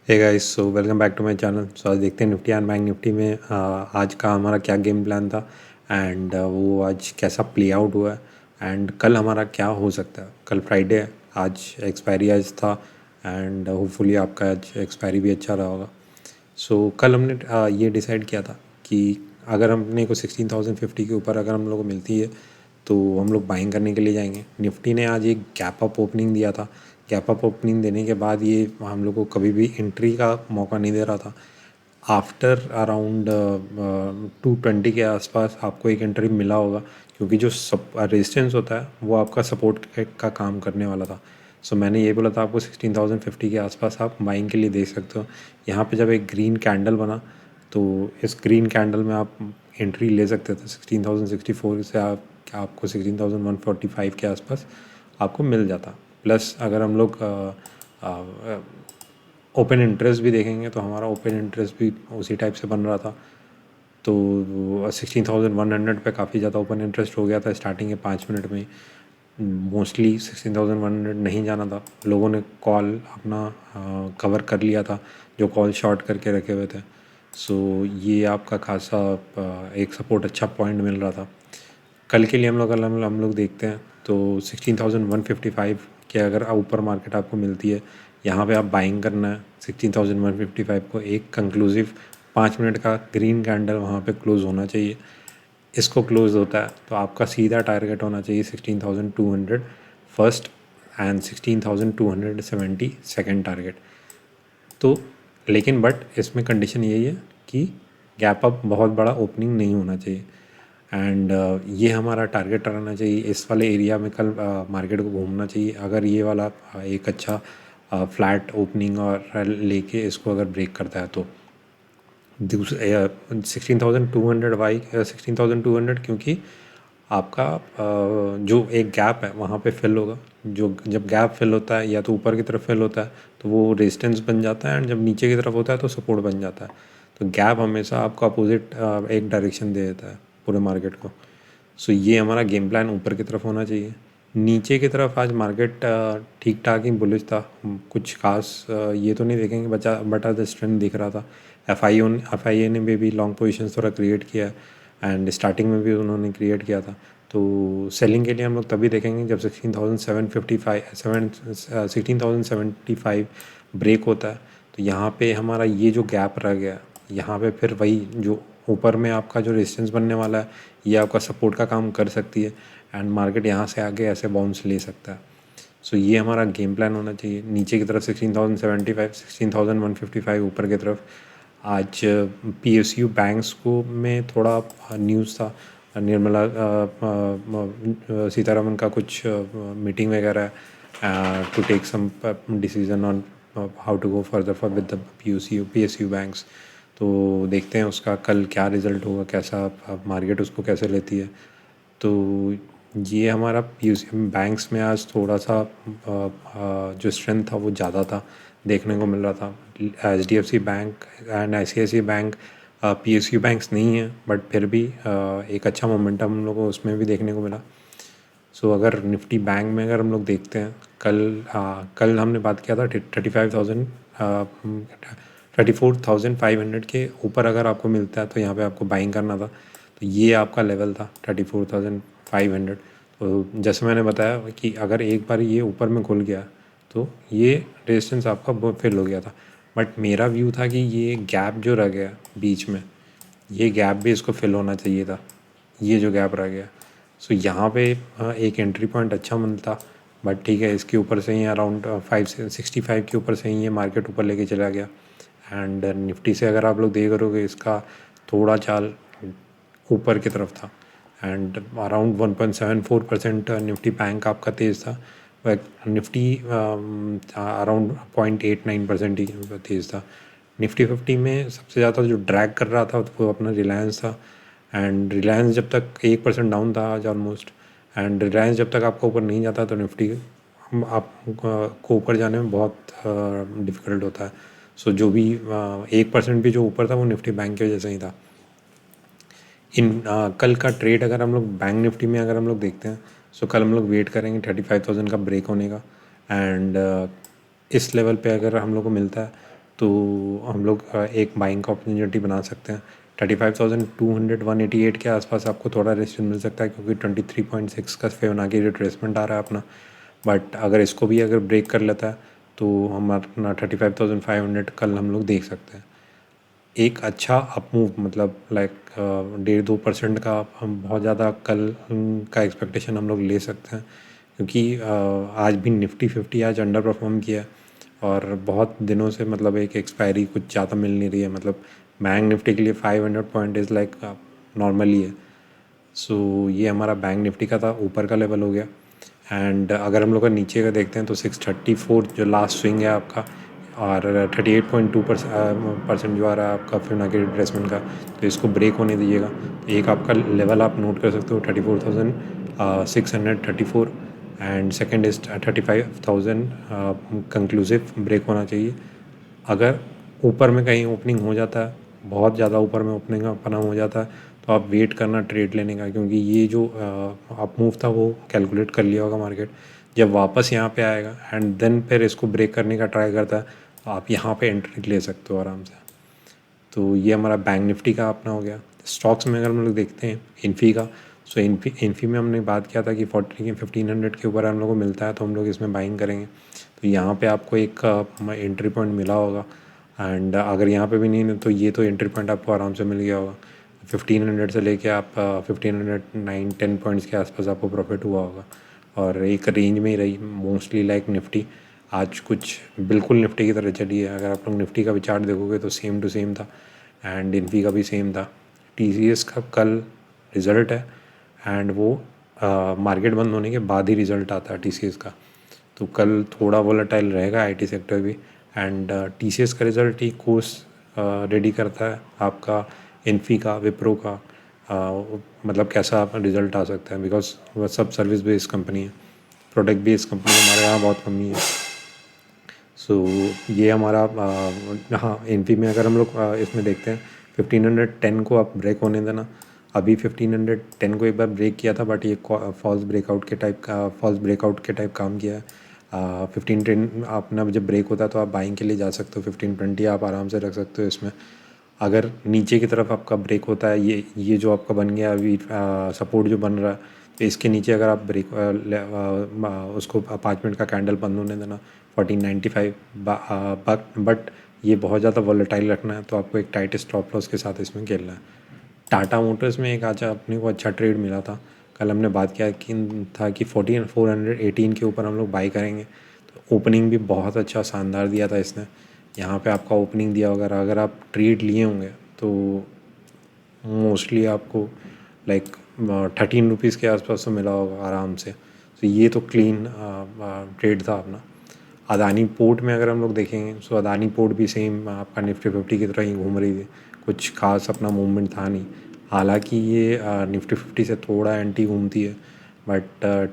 Hey guys, so welcome back to my channel. So आज देखते हैं निफ्टी एंड बैंक निफ्टी में आज का हमारा क्या गेम प्लान था एंड वो आज कैसा प्ले आउट हुआ है एंड कल हमारा क्या हो सकता है। कल फ्राइडे है, आज एक्सपायरी आज था एंड होपफुली आपका आज एक्सपायरी भी अच्छा रहा होगा। सो कल हमने ये डिसाइड किया था कि अगर हमने को 16,050 के ऊपर अगर हम लोग को मिलती है तो हम लोग बाइंग करने के लिए जाएंगे। निफ्टी ने आज एक गैप अप ओपनिंग दिया था। गैप अप ओपनिंग देने के बाद ये हम लोग को कभी भी एंट्री का मौका नहीं दे रहा था। आफ्टर अराउंड 220 के आसपास आपको एक एंट्री मिला होगा, क्योंकि जो रेजिस्टेंस होता है वो आपका सपोर्ट का काम करने वाला था। सो मैंने ये बोला था आपको 16,050 के आसपास आप बाइंग के लिए दे सकते हो। यहाँ पे जब एक ग्रीन कैंडल बना तो इस ग्रीन कैंडल में आप एंट्री ले सकते थे 16,064 से। आपको 16,145 के आसपास आपको मिल जाता। प्लस अगर हम लोग ओपन इंटरेस्ट भी देखेंगे तो हमारा ओपन इंटरेस्ट भी उसी टाइप से बन रहा था। तो 16,100 पे काफ़ी ज़्यादा ओपन इंटरेस्ट हो गया था स्टार्टिंग के 5 मिनट में। मोस्टली 16,100 नहीं जाना था, लोगों ने कॉल अपना कवर कर लिया था जो कॉल शॉर्ट करके रखे हुए थे। सो ये आपका खासा एक सपोर्ट अच्छा पॉइंट मिल रहा था। कल के लिए हम लोग देखते हैं तो 16,155 के अगर ऊपर मार्केट आपको मिलती है, यहाँ पे आप बाइंग करना है। 16,155 को एक कंक्लूसिव 5 मिनट का ग्रीन कैंडल वहाँ पे क्लोज होना चाहिए। इसको क्लोज होता है तो आपका सीधा टारगेट होना चाहिए 16,200 फर्स्ट एंड 16,270 सेकेंड टारगेट। तो लेकिन बट इसमें कंडीशन यही है कि गैप अप बहुत बड़ा ओपनिंग नहीं होना चाहिए एंड ये हमारा टारगेट रहना चाहिए। इस वाले एरिया में कल मार्केट को घूमना चाहिए। अगर ये वाला एक अच्छा फ्लैट ओपनिंग और लेके इसको अगर ब्रेक करता है तो दूसरे 16,200 वाई 16,200, क्योंकि आपका जो एक गैप है वहाँ पे फिल होगा। जो जब गैप फिल होता है या तो ऊपर की तरफ फिल होता है तो वो रेजिस्टेंस बन जाता है एंड जब नीचे की तरफ होता है तो सपोर्ट बन जाता है। तो गैप हमेशा आपको अपोजिट एक डायरेक्शन दे देता है पूरे मार्केट को। सो ये हमारा गेम प्लान ऊपर की तरफ होना चाहिए। नीचे की तरफ आज मार्केट ठीक ठाक ही बुलिश था। कुछ खास ये तो नहीं देखेंगे बट आज स्ट्रेंथ दिख रहा था। एफ आई ए ने भी लॉन्ग पोजीशन थोड़ा क्रिएट किया एंड स्टार्टिंग में भी उन्होंने क्रिएट किया था। तो सेलिंग के लिए हम लोग तभी देखेंगे जब 16,775 ब्रेक होता है। तो यहाँ पे हमारा ये जो गैप रह गया, यहाँ पे फिर वही जो ऊपर में आपका जो रेजिस्टेंस बनने वाला है ये आपका सपोर्ट का काम कर सकती है एंड मार्केट यहाँ से आगे ऐसे बाउंस ले सकता है। सो ये हमारा गेम प्लान होना चाहिए। नीचे की तरफ 16,075 16,155, ऊपर की तरफ आज पीएसयू बैंक्स को में थोड़ा न्यूज़ था। निर्मला सीतारमन का कुछ मीटिंग वगैरह to take some decision on how to go further for with the PSU banks. तो देखते हैं उसका कल क्या रिज़ल्ट होगा, कैसा मार्केट उसको कैसे लेती है। तो ये हमारा बैंक्स में आज थोड़ा सा जो स्ट्रेंथ था वो ज़्यादा था देखने को मिल रहा था। HDFC bank and ICICI bank PSU banks नहीं है बट फिर भी एक अच्छा मोमेंटम हम लोग को उसमें भी देखने को मिला। सो अगर निफ्टी बैंक में अगर हम लोग देखते हैं कल हमने बात किया था 35,000 34,500 के ऊपर अगर आपको मिलता है तो यहाँ पे आपको बाइंग करना था। तो ये आपका लेवल था 34,500। तो जैसे मैंने बताया कि अगर एक बार ये ऊपर में खुल गया तो ये रेजिस्टेंस आपका फिल हो गया था। बट मेरा व्यू था कि ये गैप जो रह गया बीच में, ये गैप भी इसको फिल होना चाहिए था, ये जो गैप रह गया। सो यहाँ पे एक एंट्री पॉइंट अच्छा मिलता। बट ठीक है, इसके ऊपर से ही अराउंड 565 के ऊपर से ही ये मार्केट ऊपर लेके चला गया एंड निफ्टी से अगर आप लोग देख करोगे इसका थोड़ा चाल ऊपर की तरफ था एंड अराउंड 1.74% निफ्टी बैंक आपका तेज़ था। निफ्टी अराउंड 0.89% ही तेज़ था। निफ्टी 50 में सबसे ज़्यादा जो ड्रैग कर रहा था वो अपना रिलायंस था एंड रिलायंस जब तक 1% डाउन था आज ऑलमोस्ट। एंड रिलायंस जब तक आपका ऊपर नहीं जाता तो निफ्टी आप को ऊपर जाने में बहुत डिफ़िकल्ट होता है। सो जो भी 1% भी जो ऊपर था वो निफ्टी बैंक की वजह से ही था। कल का ट्रेड अगर हम लोग बैंक निफ्टी में अगर हम लोग देखते हैं सो कल हम लोग वेट करेंगे 35,000 का ब्रेक होने का एंड इस लेवल पे अगर हम लोग को मिलता है तो हम लोग एक बाइंग का अपॉर्चुनिटी बना सकते हैं। 35,200 188 के आसपास आपको थोड़ा रेजिस्टेंस मिल सकता है, क्योंकि 23.6 का फिबोनाची रिट्रेसमेंट आ रहा है अपना। बट अगर इसको भी अगर ब्रेक कर लेता है तो हम अपना 35,500 कल हम लोग देख सकते हैं। एक अच्छा अप मूव, मतलब लाइक 1.5-2% का हम बहुत ज़्यादा कल का एक्सपेक्टेशन हम लोग ले सकते हैं, क्योंकि आज भी निफ्टी 50 आज अंडर परफॉर्म किया है और बहुत दिनों से मतलब एक एक्सपायरी कुछ ज़्यादा मिल नहीं रही है। मतलब बैंक निफ्टी के लिए 500 पॉइंट इज़ लाइक नॉर्मली है। सो ये हमारा बैंक निफ्टी का था, ऊपर का लेवल हो गया। एंड अगर हम लोग का नीचे का देखते हैं तो 634 जो लास्ट स्विंग है आपका, और 38.2% जो आ रहा है आपका फिबोनाची रिट्रेसमेंट का, तो इसको ब्रेक होने दीजिएगा। तो एक आपका लेवल आप नोट कर सकते हो 34,634, and second is 35,000 conclusive break होना चाहिए। अगर ऊपर में कहीं ओपनिंग हो जाता है, बहुत ज़्यादा ऊपर में ओपनिंग अपना हो जाता है, तो आप वेट करना ट्रेड लेने का, क्योंकि ये जो अप मूव था वो कैलकुलेट कर लिया होगा मार्केट। जब वापस यहाँ पे आएगा एंड देन फिर इसको ब्रेक करने का ट्राई करता है, तो आप यहाँ पे एंट्री ले सकते हो आराम से। तो ये हमारा बैंक निफ्टी का अपना हो गया। स्टॉक्स में अगर हम लोग देखते हैं इन्फी का, सो इन्फी में हमने बात किया था कि 1500 के ऊपर हम लोग को मिलता है तो हम लोग इसमें बाइंग करेंगे। तो यहाँ पे आपको एक एंट्री पॉइंट मिला होगा, एंड अगर यहाँ पे भी नहीं तो ये तो एंट्री पॉइंट आपको आराम से मिल गया होगा। 1500 से लेके आप 1509-10 पॉइंट्स के आसपास आपको प्रॉफिट हुआ होगा, और एक रेंज में ही रही मोस्टली। लाइक निफ्टी आज कुछ बिल्कुल निफ्टी की तरह चली है। अगर आप लोग निफ्टी का भी चार्ट देखोगे तो सेम टू सेम था, एंड इन्फी का भी सेम था। टीसीएस का कल रिज़ल्ट है, एंड वो मार्केट बंद होने के बाद ही रिज़ल्ट आता है टीसीएस का। तो कल थोड़ा वोलेटाइल रहेगा आईटी सेक्टर भी, एंड टीसीएस का रिज़ल्ट ही कोर्स रेडी करता है आपका इन्फी का, विप्रो का। मतलब कैसा आपका रिज़ल्ट आ सकता है, बिकॉज वह सब सर्विस बेस्ड कंपनी है, प्रोडक्ट बेस्ड कंपनी हमारे यहाँ बहुत कमी है। सो ये हमारा हाँ, एनपी में अगर हम लोग इसमें देखते हैं 1510 को आप ब्रेक होने देना। अभी 1510 को एक बार ब्रेक किया था, बट ये फॉल्स ब्रेकआउट के टाइप काम किया है। 1510 अपना जब ब्रेक होता है तो आप बाइंग के लिए जा सकते हो। 1520 आप आराम से रख सकते हो इसमें। अगर नीचे की तरफ आपका ब्रेक होता है, ये जो आपका बन गया अभी सपोर्ट जो बन रहा है, तो इसके नीचे अगर आप ब्रेक उसको 5 मिनट का कैंडल बंद होने देना 1495। बट ये बहुत ज़्यादा वॉलेटाइल रखना है, तो आपको एक टाइट स्टॉप लॉस के साथ इसमें खेलना है। टाटा मोटर्स में एक आज अपने को अच्छा ट्रेड मिला था। कल हमने बात किया कि 418 के ऊपर हम लोग बाई करेंगे। तो ओपनिंग भी बहुत अच्छा शानदार दिया था इसने। यहाँ पे आपका ओपनिंग दिया होगा, अगर आप ट्रेड लिए होंगे तो मोस्टली आपको लाइक 13 रुपीज़ के आसपास तो मिला होगा आराम से। तो ये तो क्लीन ट्रेड था अपना। अदानी पोर्ट में अगर हम लोग देखेंगे, सो अदानी पोर्ट भी सेम आपका निफ्टी 50 की तरह ही घूम रही थी। कुछ खास अपना मूवमेंट था नहीं। हालांकि ये निफ्टी 50 से थोड़ा एंटी घूमती है, बट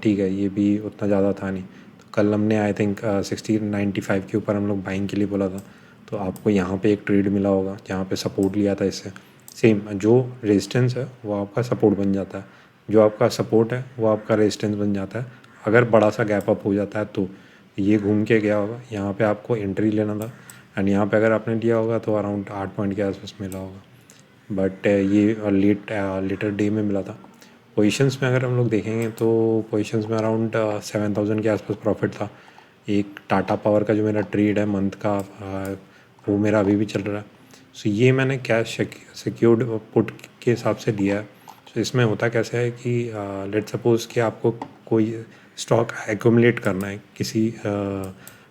ठीक है, ये भी उतना ज़्यादा था नहीं। तो कल हमने आई थिंक 1695 के ऊपर हम लोग बाइंग के लिए बोला था। तो आपको यहाँ पे एक ट्रेड मिला होगा जहाँ पे सपोर्ट लिया था इससे। सेम जो रेजिस्टेंस है वो आपका सपोर्ट बन जाता है, जो आपका सपोर्ट है वो आपका रेजिस्टेंस बन जाता है। अगर बड़ा सा गैप अप हो जाता है तो ये घूम के गया होगा, यहाँ पे आपको एंट्री लेना था, एंड यहाँ पे अगर आपने लिया होगा तो अराउंड 8 पॉइंट के आसपास मिला होगा। बट ये लेटर डे में मिला था। पोजीशंस में अगर हम लोग देखेंगे तो पोजीशंस में अराउंड 7,000 के आसपास प्रॉफिट था। एक टाटा पावर का जो मेरा ट्रेड है मंथ का, वो मेरा अभी भी चल रहा है। सो ये मैंने कैश सिक्योर्ड पुट के हिसाब से लिया है। सो इसमें होता कैसा है कि लेट सपोज़ कि आपको कोई स्टॉक एक्यूमुलेट करना है किसी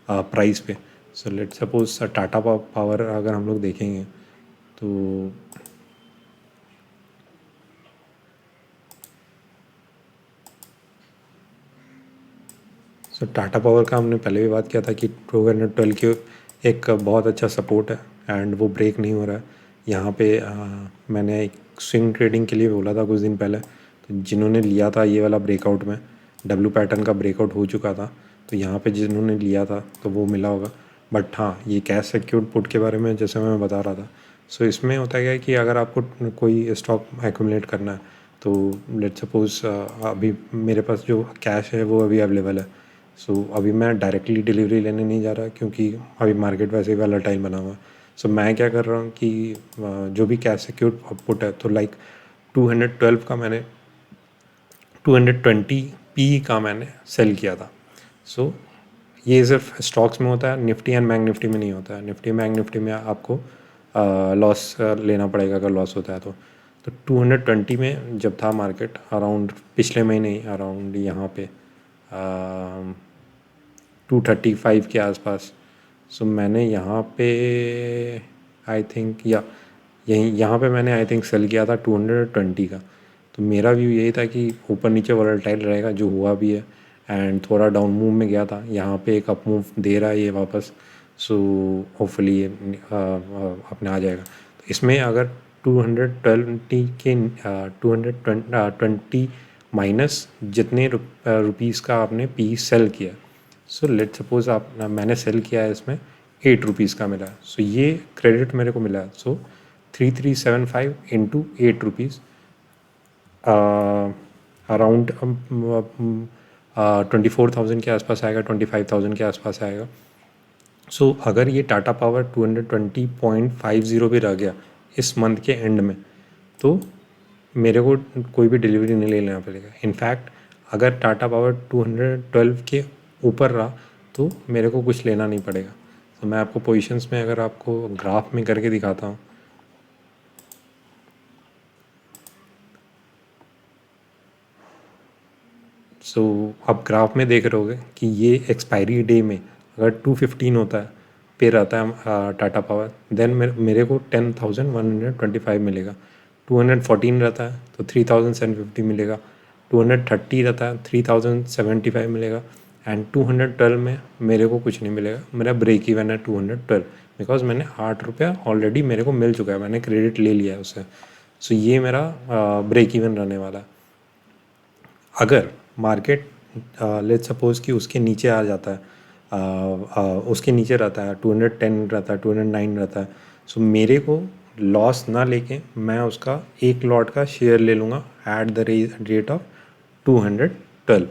प्राइस पे। So let suppose Tata power अगर हम लोग देखेंगे तो सो टाटा पावर का हमने पहले भी बात किया था कि 212 के एक बहुत अच्छा सपोर्ट है, एंड वो ब्रेक नहीं हो रहा है। यहाँ पे मैंने एक स्विंग ट्रेडिंग के लिए बोला था कुछ दिन पहले, तो जिन्होंने लिया था ये वाला ब्रेकआउट में, डब्ल्यू पैटर्न का ब्रेकआउट हो चुका था, तो यहाँ पे जिन्होंने लिया था तो वो मिला होगा। बट हाँ, ये कैश सिक्योर्ड पुट के बारे में जैसे मैं बता रहा था, सो इसमें होता क्या है कि अगर आपको कोई स्टॉक एक्यूमुलेट करना है, तो लेट सपोज़ अभी मेरे पास जो कैश है वो अभी अवेलेबल है, सो अभी मैं डायरेक्टली डिलीवरी लेने नहीं जा रहा क्योंकि अभी मार्केट वैसे ही वॉलेटाइल बना हुआ है। सो मैं क्या कर रहा हूँ कि जो भी कैश सिक्योर्ड पुट है तो लाइक 212 का मैंने 220 पी का मैंने सेल किया था। सो ये सिर्फ स्टॉक्स में होता है, निफ्टी एंड बैंक निफ्टी में नहीं होता है। निफ्टी बैंक निफ्टी में आपको लॉस लेना पड़ेगा अगर लॉस होता है तो 220 में जब था मार्केट अराउंड पिछले महीने ही अराउंड यहाँ पे 235 के आसपास। सो मैंने यहाँ पे आई थिंक यहाँ पे मैंने आई थिंक सेल किया था 220 का। तो मेरा व्यू यही था कि ऊपर नीचे वोलेटाइल रहेगा, जो हुआ भी है, एंड थोड़ा डाउन मूव में गया था, यहाँ पे एक अप मूव दे रहा है ये वापस। सो होपफुली ये अपने आ जाएगा। तो इसमें अगर 220 के 220 माइनस जितने रुपीज़ का आपने पी सेल किया, सो लेट सपोज मैंने सेल किया है इसमें 8 रुपीज़ का मिला, सो ये क्रेडिट मेरे को मिला है। सो 3375 इंटू 8 रुपीज़ अराउंड 24,000 के आसपास आएगा, 25,000 के आसपास आएगा। सो अगर ये टाटा पावर 220.50 भी रह गया इस मंथ के एंड में, तो मेरे को कोई भी डिलीवरी नहीं ले लेना पड़ेगा। इनफैक्ट अगर टाटा पावर 212 के ऊपर रहा तो मेरे को कुछ लेना नहीं पड़ेगा। तो मैं आपको पोजीशंस में अगर आपको ग्राफ में करके दिखाता हूँ, सो आप ग्राफ में देख रहे होगे कि ये एक्सपायरी डे में अगर 215 होता है पे रहता है टाटा पावर, देन मेरे को 10,125 मिलेगा। 214 रहता है तो 3,750 मिलेगा। 230 रहता है 3,075 मिलेगा। एंड 212 में मेरे को कुछ नहीं मिलेगा, मेरा ब्रेक इवन है 212, बिकॉज मैंने 8 रुपया ऑलरेडी मेरे को मिल चुका है, मैंने क्रेडिट ले लिया है उससे। सो ये मेरा ब्रेक इवन रहने वाला है। अगर मार्केट लेट्स सपोज कि उसके नीचे आ जाता है, उसके नीचे रहता है 210 रहता है, 209 रहता है, सो मेरे को लॉस ना लेके मैं उसका एक लॉट का शेयर ले लूँगा एट द रेट ऑफ 212,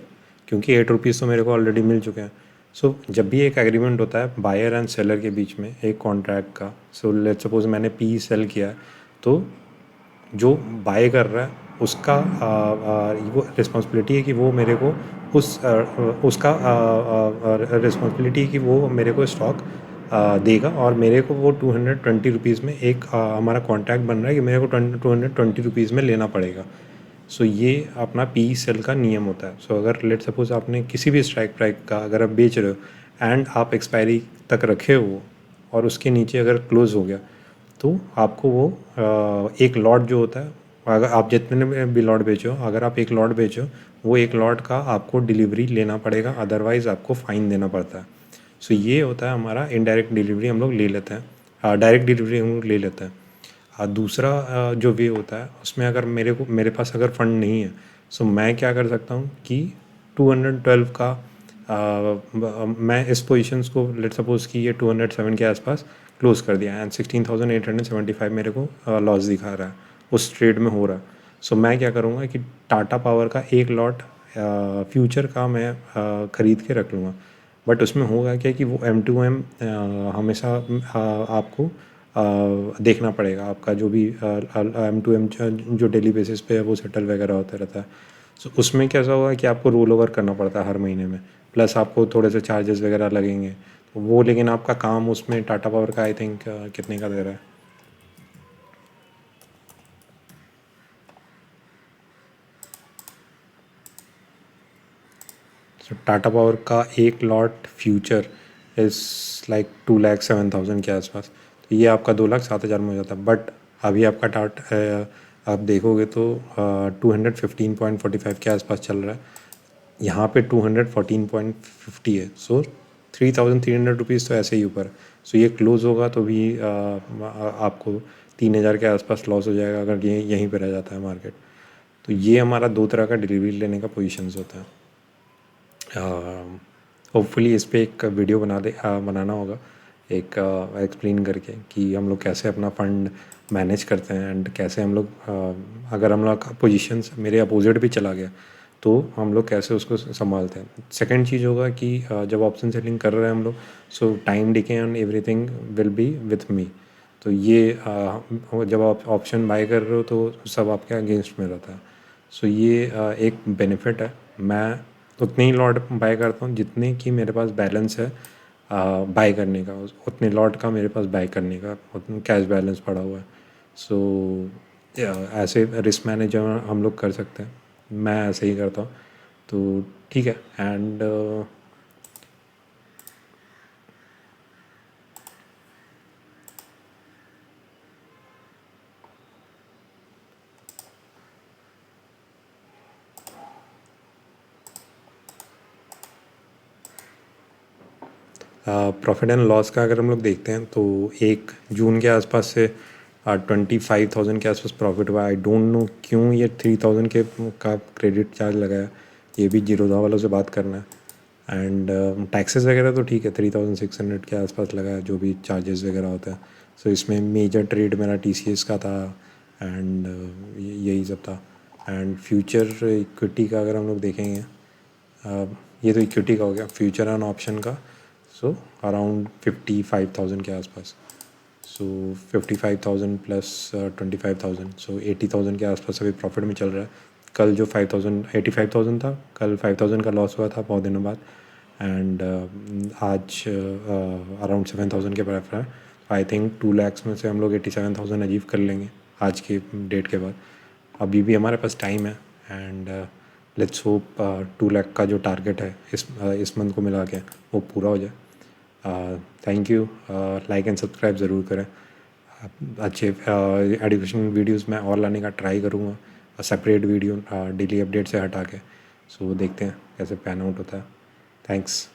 क्योंकि 8 रुपीज़ तो मेरे को ऑलरेडी मिल चुके हैं। सो जब भी एक एग्रीमेंट होता है बायर एंड सेलर के बीच में एक कॉन्ट्रैक्ट का, सो लेट्स सपोज मैंने पी सेल किया है, तो जो बाय कर रहा है उसका वो रिस्पॉन्सिबिलिटी है कि वो मेरे को उसका रिस्पॉन्सिबिलिटी है कि वो मेरे को स्टॉक देगा, और मेरे को वो 220 में एक हमारा कॉन्ट्रैक्ट बन रहा है कि मेरे को 220 में लेना पड़ेगा। सो ये अपना पी सेल का नियम होता है। सो अगर लेट सपोज आपने किसी भी स्ट्राइक प्राइस का अगर आप बेच रहे हो एंड आप एक्सपायरी तक रखे हो और उसके नीचे अगर क्लोज़ हो गया, तो आपको वो एक लॉट जो होता है, अगर आप जितने भी लॉट बेचो, अगर आप एक लॉट बेचो, वो एक लॉट का आपको डिलीवरी लेना पड़ेगा, अदरवाइज़ आपको फ़ाइन देना पड़ता है। सो ये होता है हमारा इनडायरेक्ट डिलीवरी हम लोग ले लेते हैं, डायरेक्ट डिलीवरी हम लोग ले लेते हैं। दूसरा जो वे होता है उसमें अगर मेरे पास अगर फ़ंड नहीं है, सो मैं क्या कर सकता हूँ कि 212 का मैं इस पोजीशंस को लेट सपोज कि ये 207 के आसपास क्लोज कर दिया एंड 16,875 मेरे को लॉस दिखा रहा है, उस ट्रेड में हो रहा है। सो मैं क्या करूँगा कि टाटा पावर का एक लॉट फ्यूचर का मैं ख़रीद के रख लूँगा। बट उसमें होगा क्या कि वो M2M हमेशा आपको देखना पड़ेगा, आपका जो भी M2M जो डेली बेसिस पे है वो सेटल वगैरह होता रहता है। सो उसमें कैसा होगा कि आपको रोल ओवर करना पड़ता है हर महीने में, प्लस आपको थोड़े से चार्जेस वगैरह लगेंगे तो वो, लेकिन आपका काम उसमें टाटा पावर का आई थिंक कितने का दे रहा है। सो टाटा पावर का एक लॉट फ्यूचर इज़ लाइक 2,07,000 के आसपास, तो ये आपका 2,07,000 में हो जाता है। बट अभी आपका आप देखोगे तो 215.45 के आसपास चल रहा है, यहाँ पे 214.50 है। सो 3,300 रुपीज़ तो ऐसे ही ऊपर। सो ये क्लोज़ होगा तो भी आपको 3,000 के आसपास लॉस हो जाएगा अगर ये यहीं पे रह जाता है मार्केट। तो ये हमारा दो तरह का डिलीवरी लेने का पोजीशंस होता है। होपफुली इस पे एक वीडियो बनाना होगा, एक एक्सप्लेन करके कि हम लोग कैसे अपना फ़ंड मैनेज करते हैं एंड कैसे हम लोग अगर हम लोग का पोजीशंस मेरे अपोजिट भी चला गया तो हम लोग कैसे उसको संभालते हैं। सेकंड चीज़ होगा कि जब ऑप्शन सेलिंग कर रहे हैं हम लोग, सो time decay and everything will be with me. तो ये जब आप ऑप्शन बाय कर रहे हो तो सब आपके अगेंस्ट में रहता है। सो ये एक बेनिफिट है। मैं उतने ही लॉट बाय करता हूँ जितने की मेरे पास बैलेंस है बाय करने का, उतने लॉट का मेरे पास बाय करने का उतना कैश बैलेंस पड़ा हुआ है। सो ऐसे रिस्क मैनेजर हम लोग कर सकते हैं, मैं ऐसे ही करता हूँ। तो ठीक है। एंड प्रॉफिट एंड लॉस का अगर हम लोग देखते हैं तो 1 जून के आसपास से 25,000 के आसपास प्रॉफिट हुआ। आई डोंट नो क्यों ये 3,000 के का क्रेडिट चार्ज लगाया, ये भी जीरोधा वालों से बात करना है। एंड टैक्सेस वगैरह तो ठीक है, 3,600 के आसपास लगा है जो भी चार्जेस वगैरह होता है। सो इसमें मेजर ट्रेड मेरा TCS का था एंड यही सब था। एंड फ्यूचर इक्विटी का अगर हम लोग देखेंगे, ये तो इक्विटी का हो गया, फ्यूचर एंड ऑप्शन का सो अराउंड 55,000 के आसपास। सो 55,000 प्लस 25,000, सो 80,000 के आसपास अभी प्रॉफिट में चल रहा है। कल जो 85,000 था, कल 5,000 का लॉस हुआ था बहुत दिनों बाद। एंड आज अराउंड 7,000 के बराबर है। आई थिंक 2 lakhs में से हम लोग 87,000 अचीव कर लेंगे आज के डेट के बाद। अभी भी हमारे पास टाइम है एंड लेट्स होप 2 लाख का जो टारगेट है इस मंथ को मिला के वो पूरा हो जाए। Thank you. Like and subscribe ज़रूर करें। अच्छे एजुकेशन वीडियोस मैं और लाने का ट्राई करूँगा, सेपरेट वीडियो डेली अपडेट से हटा के। सो देखते हैं कैसे पैन आउट होता है। थैंक्स।